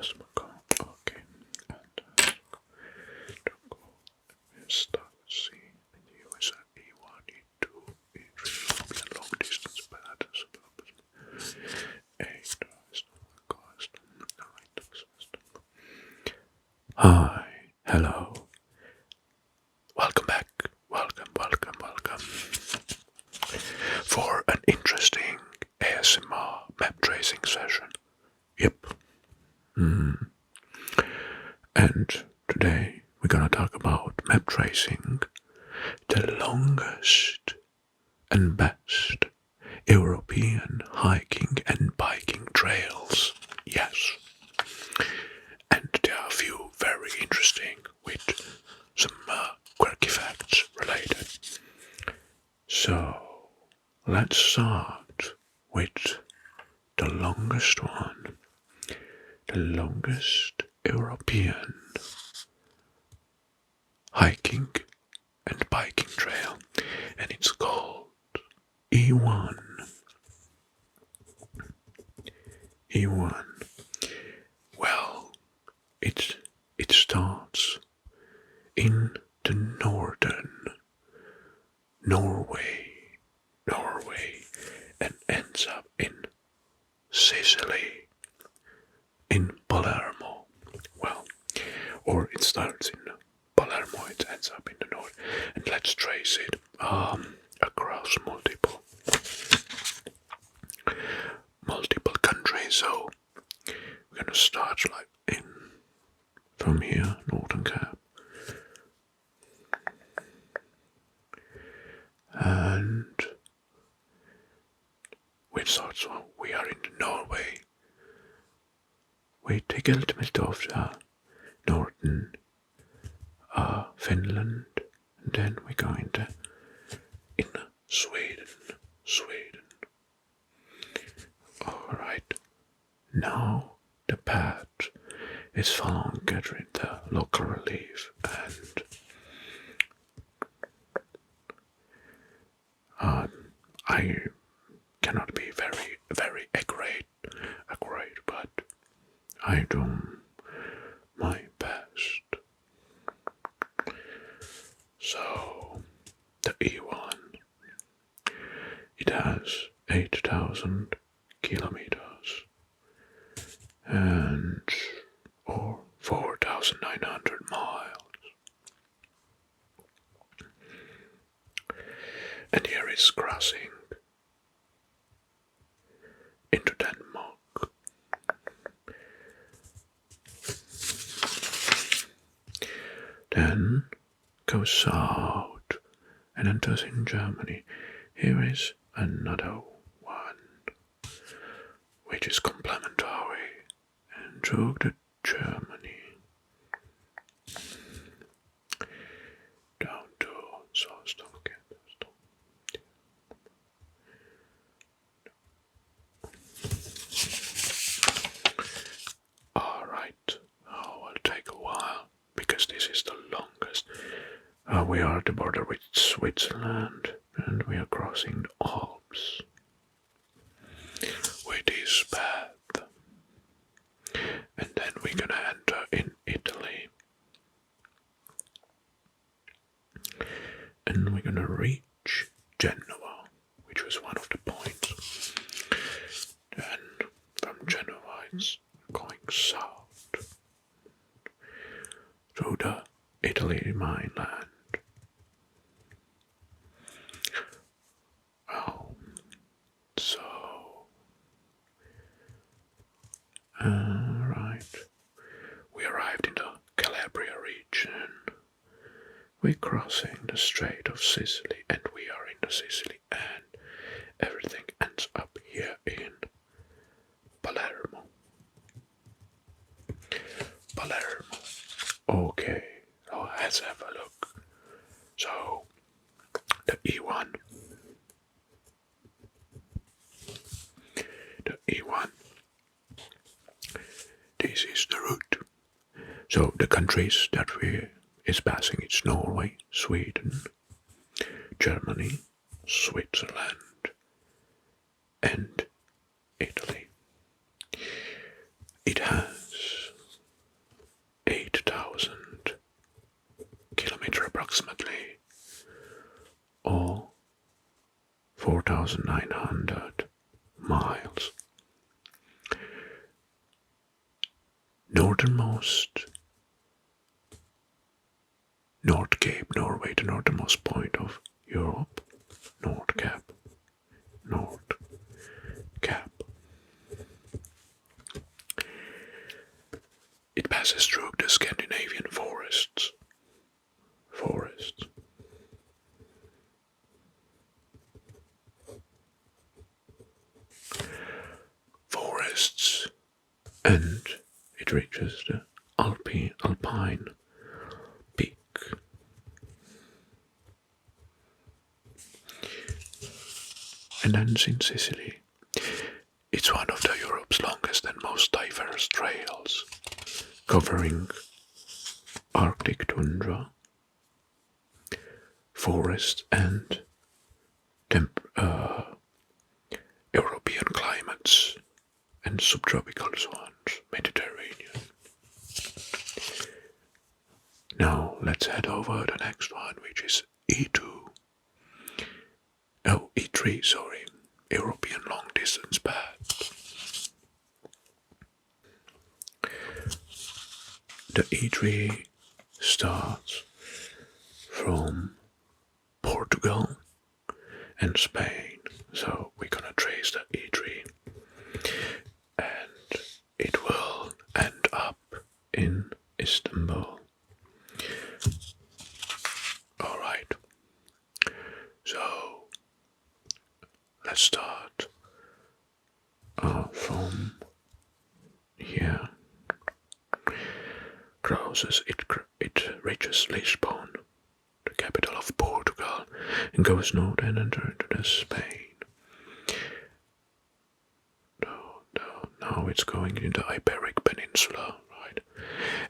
does okay. And start C in the USA E1, E2, E3 will be a long distance path. Hi, hello. Welcome back. Welcome for an interesting ASMR map tracing session. Yep. And today we're gonna talk about map tracing the longest and best European hiking and biking trails. Yes. And there are a few very interesting with some quirky facts related. So let's start with the longest one, the longest European hiking and biking trail, and it's called E1. E1. Well, it starts in the northern Norway, and ends up in Sicily, in Palermo. Well, or it starts in Palermo, it ends up in the north, and let's trace it across multiple countries. So we're gonna start like from here, Northern Cape, and we are in Norway. We take a little bit of the northern Finland, and then we go in Sweden. Alright, now the path is following gathering the local relief, and I cannot be very accurate, but I do my best. So the E1, it has 8,000 kilometers and or 4,900 miles. And here is crossing into Denmark. Then goes south and enters in Germany. Here is another one, which is complementary and through the Germany down to Salzburg. Alright, will take a while because this is the longest. We are at the border with Switzerland and we are crossing the Alps with this path. And then we're gonna enter in Italy. And we're gonna reach Genoa, which was one of the points. Then from Genoa it's going south through the Italy mainland. Oh, so right, we arrived in the Calabria region. We're crossing the Strait of Sicily, and we are in the Sicily, and everything ends up here in Palermo. Okay, so let's have a look. So the E1. This is the route. So the countries that is passing, it's Norway, Sweden, Germany, Switzerland, and Italy. It has northernmost North Cape, Norway, the northernmost point of Europe. North Cap. It passes through the Scandinavian forests. And it reaches the Alpine peak. And ends in Sicily. It's one of the Europe's longest and most diverse trails, covering Arctic tundra, forest and European climates and subtropical zones, Mediterranean. Now let's head over the next one, which is E3, sorry, European long distance path. The E3 starts from Portugal and Spain, so we're gonna trace the E3 and it will end up in Istanbul. Alright, so let's start from here. It reaches Lisbon, the capital of Portugal, and goes north and enters into Spain. Now it's going in the Iberic Peninsula, right?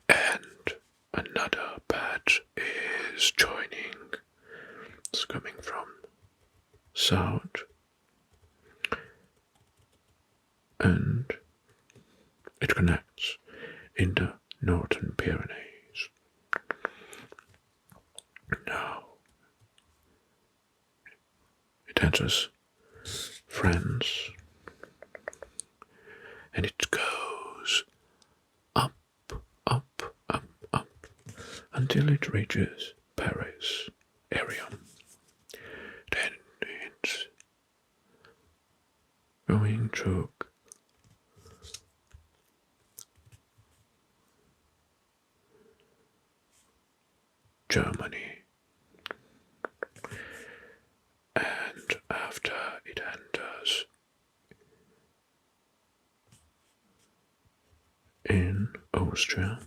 And another patch is joining. It's coming from south, and it connects in the northern Pyrenees. Now it enters France, and it goes up, until it reaches Paris area. Then it's going through Germany, and after it enters in Austria,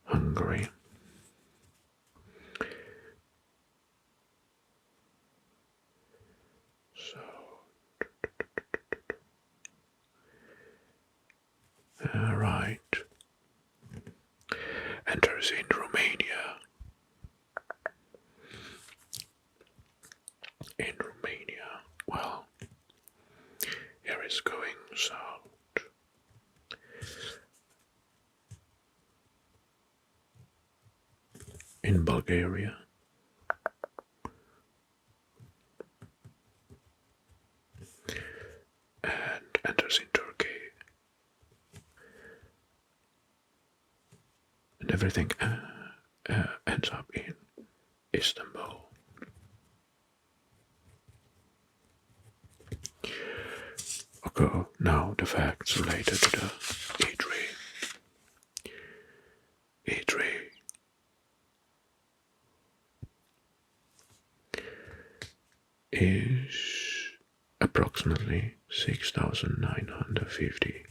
Hungary, so right, enters in Romania. Well, here is going south. In Bulgaria, and enters in Turkey, and everything ends up in Istanbul. Okay, now the facts related to the E3. E3 is approximately 6,950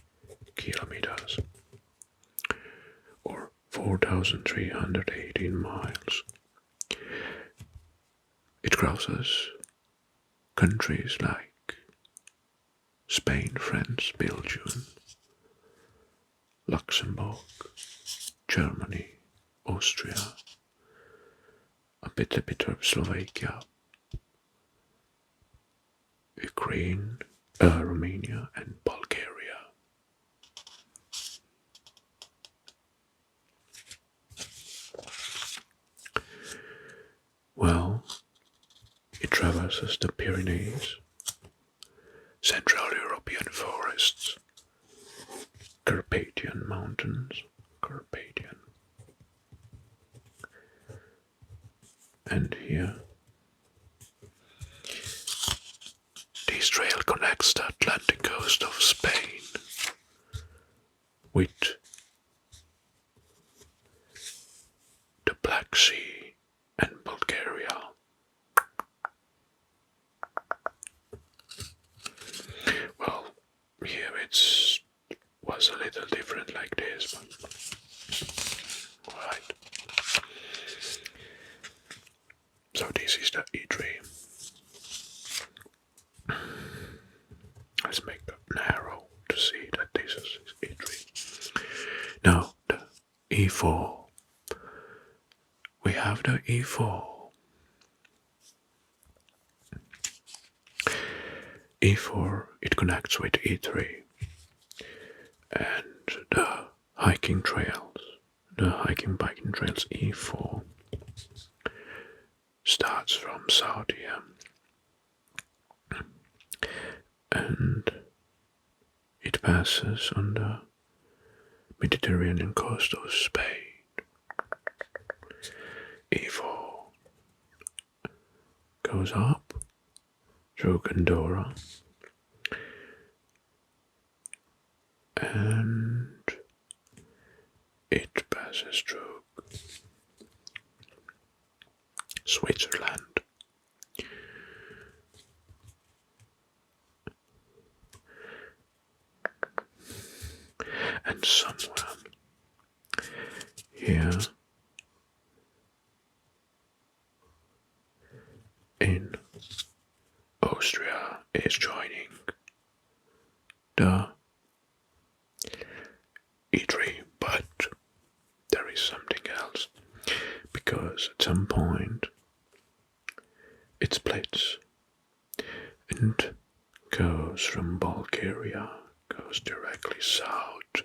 kilometers, or 4,318 miles. It crosses countries like Spain, France, Belgium, Luxembourg, Germany, Austria, a bit of Slovakia, Ukraine, Romania, and Bulgaria. Well, it traverses the Pyrenees, Central European forests, Carpathian Mountains. Carpathian. And here, this trail connects the Atlantic coast of Spain with the Black Sea and Bulgaria. Well, here was a little different like this, but right. So this is the E3. Let's make it narrow to see that this is E3. Now the E4. We have the E4. E4, it connects with E3. And the hiking trails, the hiking biking trails E4 starts from south here. And it passes on the Mediterranean coast of Spain. E4 goes up through Andorra and it passes through Switzerland. And somewhere here in Austria is joining the E3, but there is something else, because at some point it splits and goes from Bulgaria, goes directly south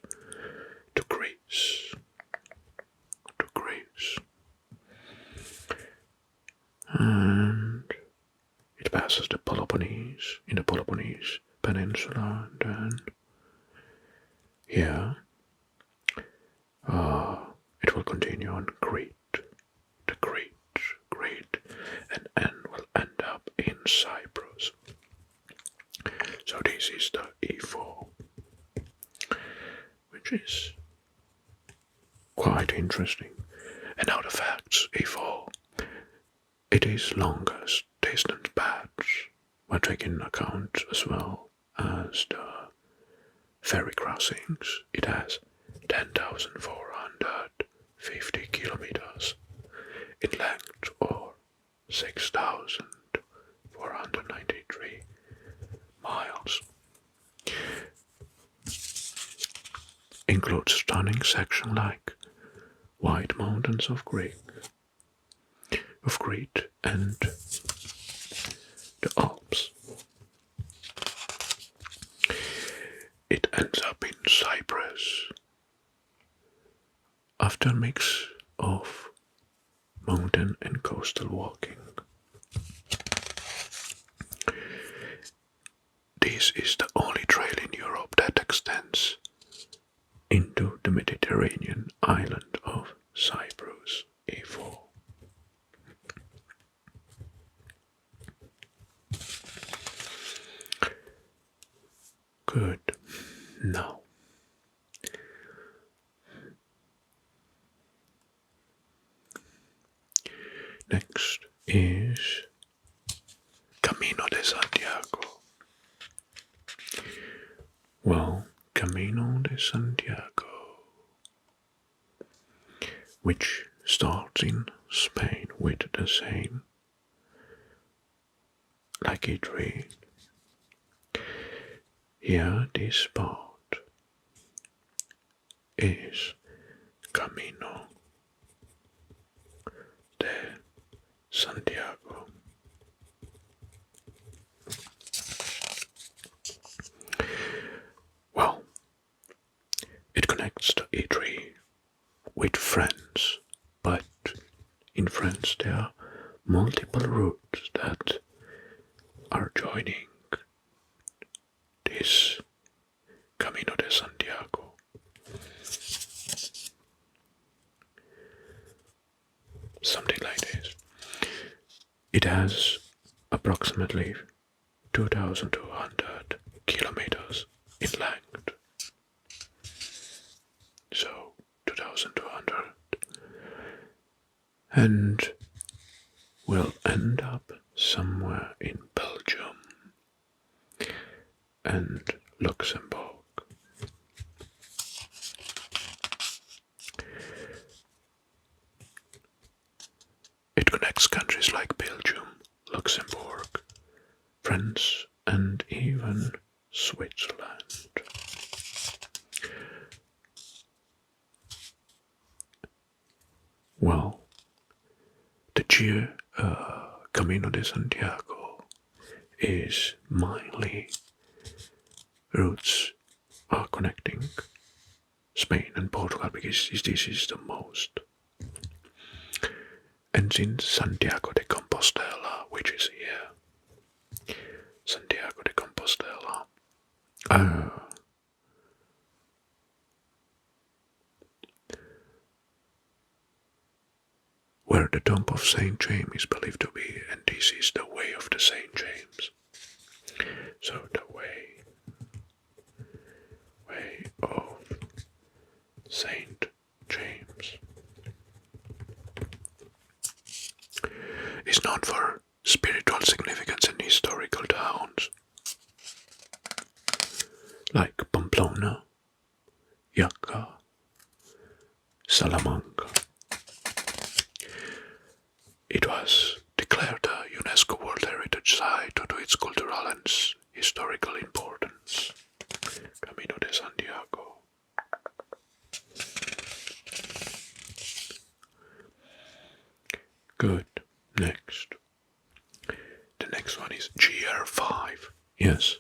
to Greece. And it passes the Peloponnese, in the Peloponnese Peninsula, and then here it will continue on Crete, and will end up in Cyprus. So this is the E4, which is quite interesting. And now the facts. E4, it is longest distance path, we're taking into account as well as the ferry crossings. It has 10,450 kilometers in length, or 6,493 miles. Includes stunning section like White Mountains of Crete and the Alps. It ends up in Cyprus after a mix of mountain and coastal walking. This is the only trail in Europe that extends into the Mediterranean island of Cyprus. E4. Good. Now, next is Camino de Santiago. Well, Camino de Santiago, which starts in Spain with the same like E3. Here, this part is Camino de Santiago. Well, it connects the E3 with France, but in France there are multiple routes that are joining this Camino de Santiago. something like this. It has approximately 2,200 kilometers in length. So 2,200, and we'll end up somewhere in Belgium and Luxembourg. It connects countries like Belgium, Luxembourg, France, and even Switzerland. Well, the Camino de Santiago is mainly routes are connecting Spain and Portugal because this is the most. And in Santiago de Compostela, which is here, Santiago de Compostela, where the tomb of Saint James is believed to be, and this is the way of the Saint James. So the way of Saint James is known for spiritual significance and historical towns like Pamplona, Jaca, Salamanca. It was declared a UNESCO World Heritage Site due to its cultural and historical importance. Camino de Santiago. Good. Next. The next one is GR5. Yes.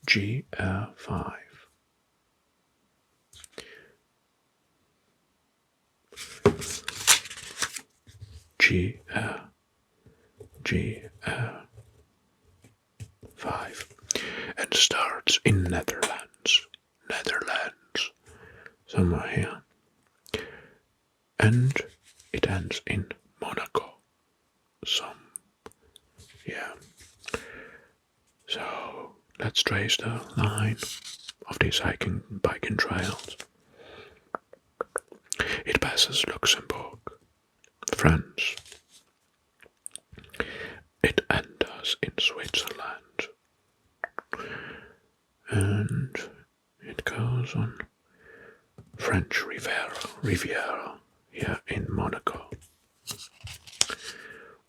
GR5. GR5 and starts in Netherlands, somewhere here, and it ends in Monaco, So let's trace the line of these biking trails. It passes Luxembourg, France. It enters in Switzerland, and it goes on French Riviera here in Monaco.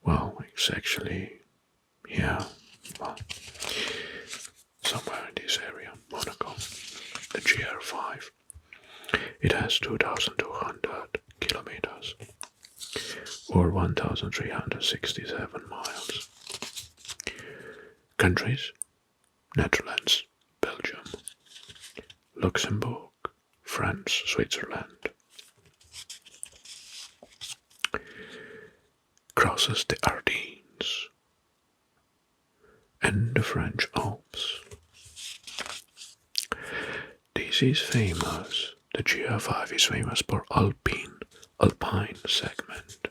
Well, it's actually somewhere in this area, Monaco. The GR5. It has 2,200 kilometers, or 1,367 miles. Countries: Netherlands, Belgium, Luxembourg, France, Switzerland. Crosses the Ardennes and the French Alps. This is famous. The GR5 is famous for Alpine segment,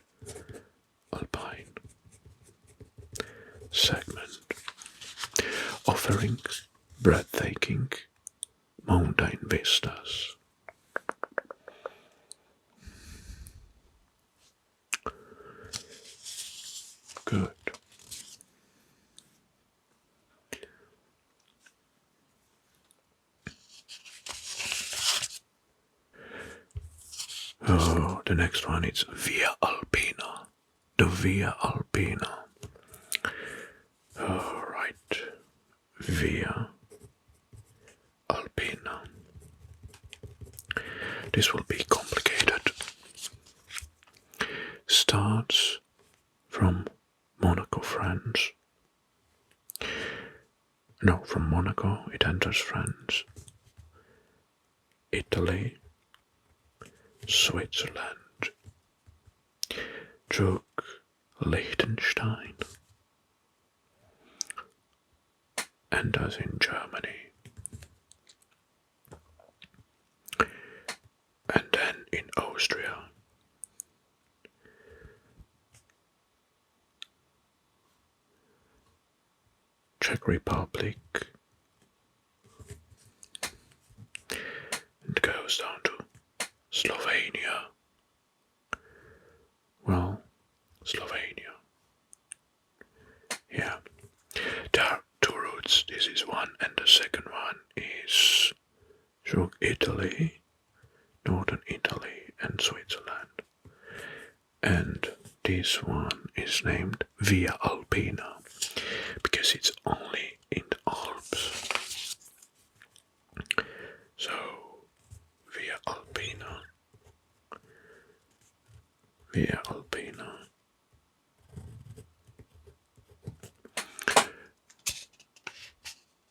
offering breathtaking mountain vistas. Good. Oh, the next one is Via Alpina. The Via Alpina. All right. Via Alpina. This will be complicated. Starts from Monaco, France. No, from Monaco it enters France, Italy, Switzerland, through Liechtenstein, enters in Germany, and then in Austria, Czech Republic. It goes down to Slovenia. Well, Slovenia. Yeah. There are two routes. This is one, and the second one is through Italy, northern Italy, and Switzerland. And this one is named Via Alpina because it's only in the Alps. So, Via Alpina. Via Alpina.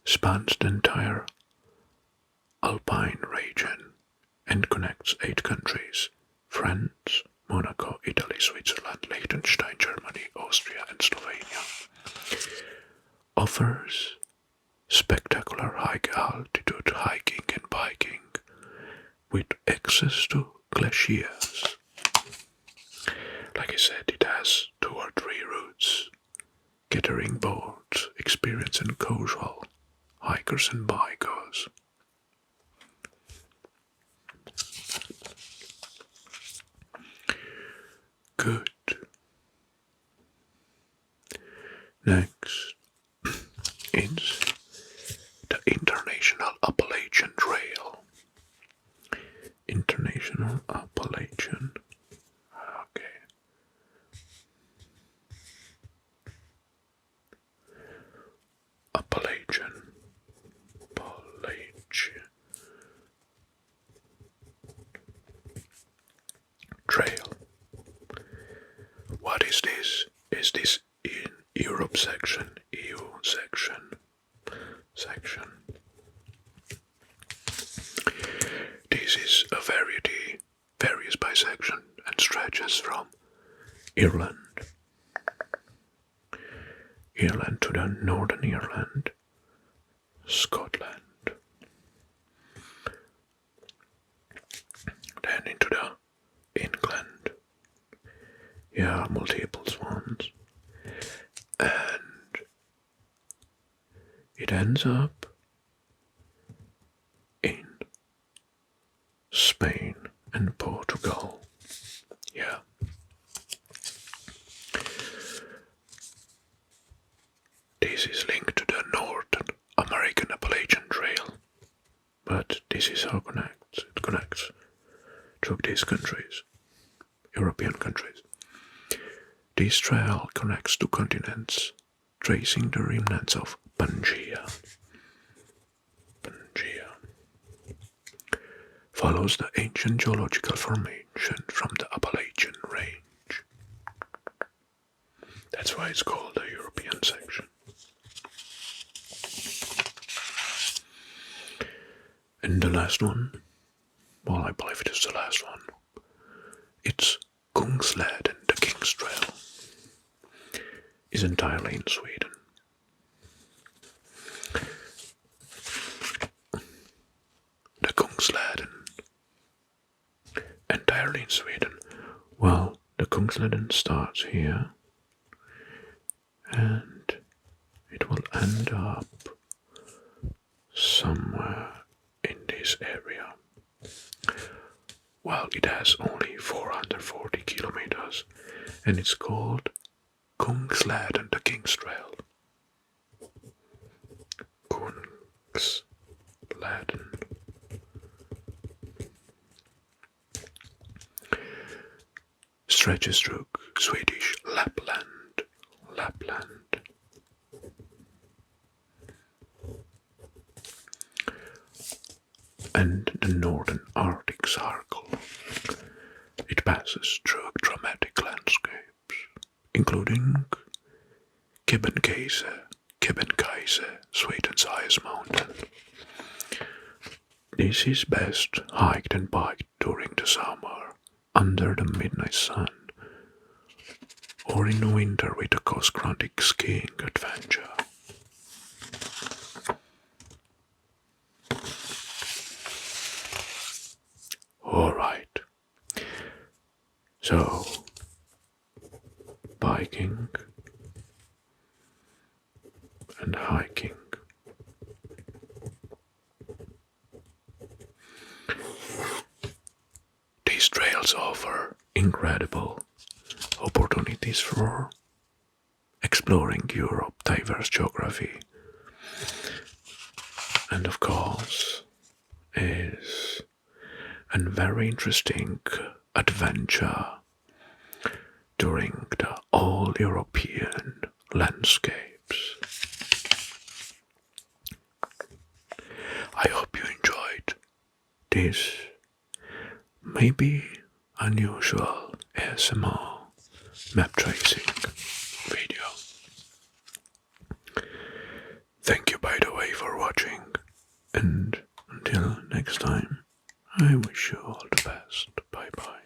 Spans the entire Alpine region and connects 8 countries: France, Monaco, Italy, Switzerland, Liechtenstein, Germany, Austria, and Slovenia. Offers spectacular high altitude hiking and biking with access to glaciers. Like I said, it has 2 or 3 routes, catering both experienced and casual hikers and bikers. Good. Next is the International Appalachian Trail. International Appalachian. Okay. Appalachian. Trail. What is this? Is this in Europe section? EU section? This is a varies by section and stretches from Ireland to the Northern Ireland, Scotland, then into the England. Yeah, multiple ones. And it ends up in Spain and Portugal. Yeah. This is linked to the North American Appalachian Trail, but this is how it connects through these countries, European countries. This trail connects 2 continents, tracing the remnants of Pangea. Follows the ancient geological formation from the Appalachian Range. That's why it's called the European section. And the last one, well, I believe it is the last one. It's Kungl and the King's Trail. Is entirely in Sweden. The Kungsleden. Entirely in Sweden. Well, the Kungsleden starts here and it will end up somewhere in this area. Well, it has only 440 kilometers and it's called Kungl and the King's Trail. Kungsleden. Stretches through Swedish Lapland. And the northern Arctic Circle. It passes through dramatic landscapes, including Kebnekaise, Sweden's highest mountain. This is best hiked and biked during the summer, under the midnight sun, or in the winter with a cross-country skiing adventure. Alright, so biking and hiking These trails offer incredible opportunities for exploring Europe's diverse geography, and of course is a very interesting adventure during the all-European landscapes. I hope you enjoyed this maybe unusual ASMR map tracing video. Thank you, by the way, for watching, and until next time, I wish you all the best. Bye bye.